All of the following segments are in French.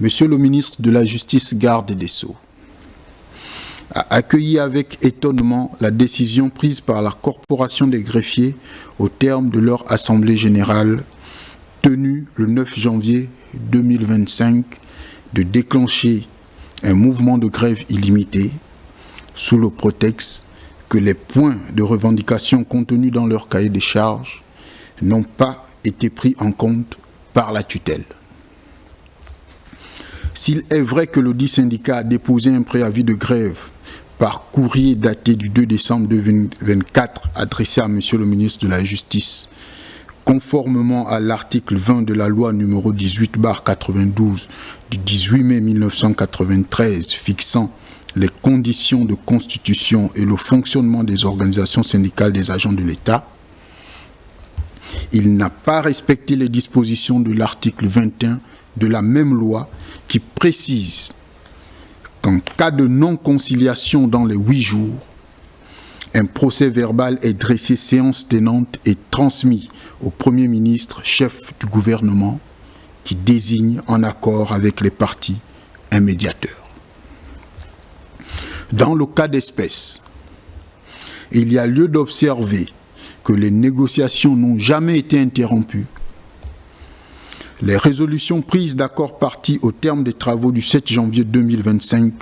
Monsieur le ministre de la Justice, garde des Sceaux, a accueilli avec étonnement la décision prise par la Corporation des greffiers au terme de leur Assemblée générale tenue le 9 janvier 2025 de déclencher un mouvement de grève illimité sous le prétexte que les points de revendication contenus dans leur cahier des charges n'ont pas été pris en compte par la tutelle. S'il est vrai que le dit syndicat a déposé un préavis de grève par courrier daté du 2 décembre 2024 adressé à Monsieur le ministre de la Justice, conformément à l'article 20 de la loi numéro 18/92 du 18 mai 1993 fixant les conditions de constitution et le fonctionnement des organisations syndicales des agents de l'État, il n'a pas respecté les dispositions de l'article 21 de la même loi qui précise qu'en cas de non-conciliation dans les 8 jours, un procès verbal est dressé séance tenante et transmis au Premier ministre, chef du gouvernement, qui désigne en accord avec les parties un médiateur. Dans le cas d'espèce, il y a lieu d'observer que les négociations n'ont jamais été interrompues. Les résolutions prises d'accord parties au terme des travaux du 7 janvier 2025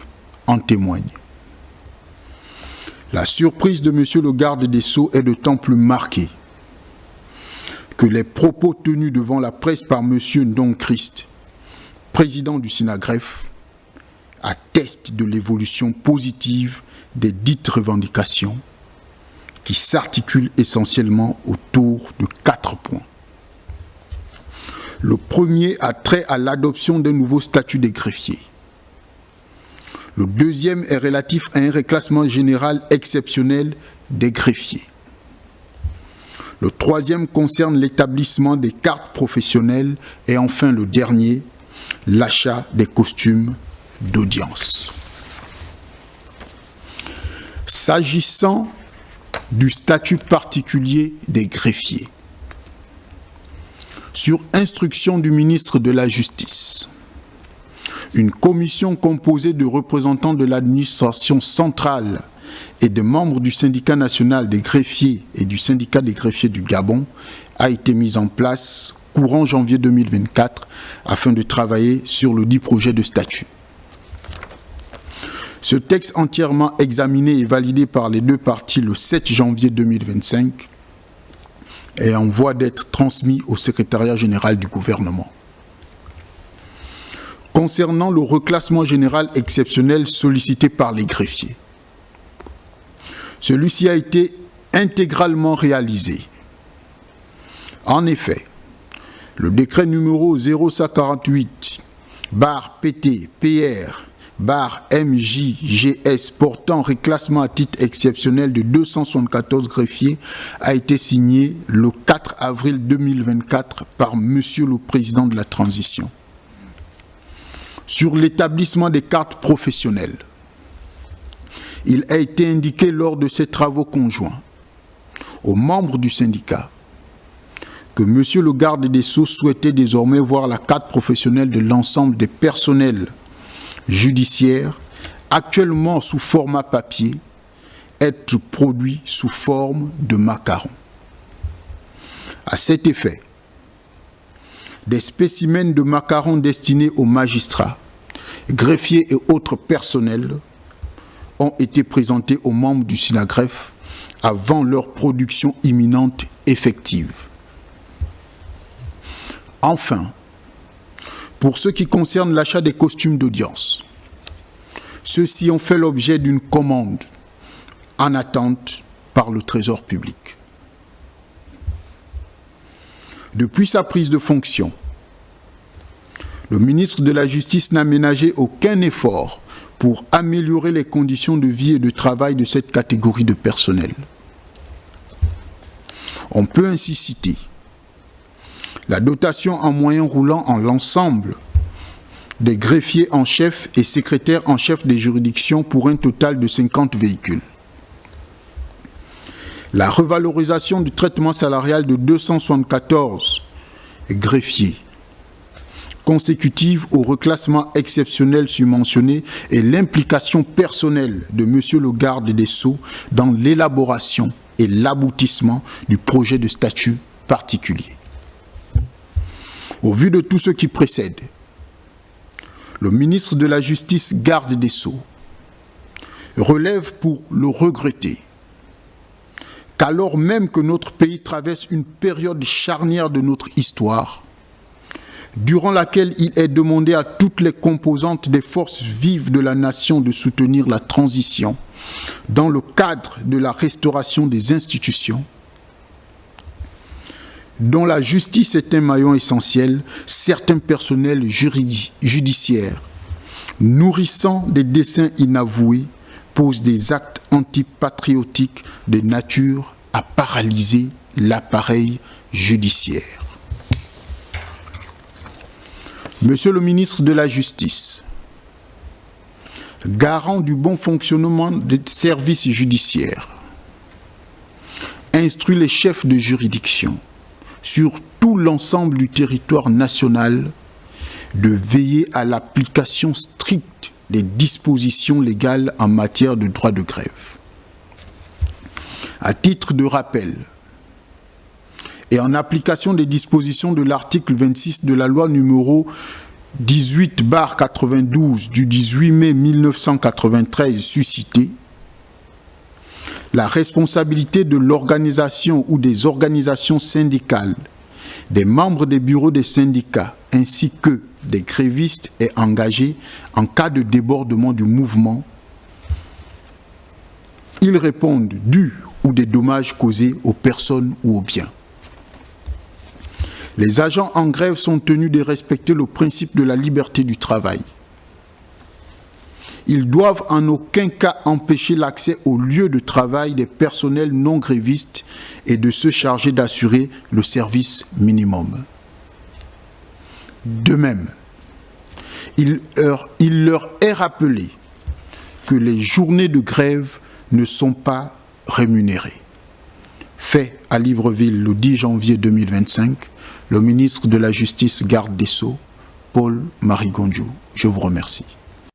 en témoignent. La surprise de M. le garde des Sceaux est d'autant plus marquée que les propos tenus devant la presse par M. Ndong Christ, président du SYNAGREF, attestent de l'évolution positive des dites revendications qui s'articulent essentiellement autour de 4 points. Le premier a trait à l'adoption d'un nouveau statut des greffiers. Le deuxième est relatif à un reclassement général exceptionnel des greffiers. Le troisième concerne l'établissement des cartes professionnelles et enfin le dernier, l'achat des costumes d'audience. S'agissant du statut particulier des greffiers, sur instruction du ministre de la Justice, une commission composée de représentants de l'administration centrale et de membres du syndicat national des greffiers et du syndicat des greffiers du Gabon a été mise en place courant janvier 2024 afin de travailler sur le dit projet de statut. Ce texte entièrement examiné et validé par les deux parties le 7 janvier 2025 est en voie d'être transmis au secrétariat général du gouvernement. Concernant le reclassement général exceptionnel sollicité par les greffiers, celui-ci a été intégralement réalisé. En effet, le décret numéro 0548/PT-PR/MJGS portant reclassement à titre exceptionnel de 274 greffiers a été signé le 4 avril 2024 par Monsieur le Président de la Transition. Sur l'établissement des cartes professionnelles, il a été indiqué lors de ces travaux conjoints aux membres du syndicat que Monsieur le garde des Sceaux souhaitait désormais voir la carte professionnelle de l'ensemble des personnels judiciaires actuellement sous format papier être produit sous forme de macaron. À cet effet, des spécimens de macarons destinés aux magistrats, greffiers et autres personnels ont été présentés aux membres du SYNAGREF avant leur production imminente effective. Enfin, pour ce qui concerne l'achat des costumes d'audience, ceux-ci ont fait l'objet d'une commande en attente par le Trésor public. Depuis sa prise de fonction, le ministre de la Justice n'a ménagé aucun effort pour améliorer les conditions de vie et de travail de cette catégorie de personnel. On peut ainsi citer la dotation en moyens roulants en l'ensemble des greffiers en chef et secrétaires en chef des juridictions pour un total de 50 véhicules. La revalorisation du traitement salarial de 274 greffiers consécutive au reclassement exceptionnel subventionné et l'implication personnelle de M. le garde des Sceaux dans l'élaboration et l'aboutissement du projet de statut particulier. Au vu de tout ce qui précède, le ministre de la Justice, garde des Sceaux, relève pour le regretter qu'alors même que notre pays traverse une période charnière de notre histoire, durant laquelle il est demandé à toutes les composantes des forces vives de la nation de soutenir la transition dans le cadre de la restauration des institutions, dont la justice est un maillon essentiel, certains personnels judiciaires, nourrissant des desseins inavoués, posent des actes antipatriotiques de nature à paralyser l'appareil judiciaire. Monsieur le ministre de la Justice, garant du bon fonctionnement des services judiciaires, instruit les chefs de juridiction sur tout l'ensemble du territoire national de veiller à l'application stricte des dispositions légales en matière de droit de grève. À titre de rappel, et en application des dispositions de l'article 26 de la loi numéro 18/92 du 18 mai 1993 suscitée, la responsabilité de l'organisation ou des organisations syndicales, des membres des bureaux des syndicats ainsi que des grévistes est engagée en cas de débordement du mouvement. Ils répondent du ou des dommages causés aux personnes ou aux biens. Les agents en grève sont tenus de respecter le principe de la liberté du travail. Ils doivent en aucun cas empêcher l'accès aux lieux de travail des personnels non grévistes et de se charger d'assurer le service minimum. De même, il leur est rappelé que les journées de grève ne sont pas rémunérées. Fait à Libreville le 10 janvier 2025, le ministre de la Justice, garde des Sceaux, Paul Marigondiou. Je vous remercie.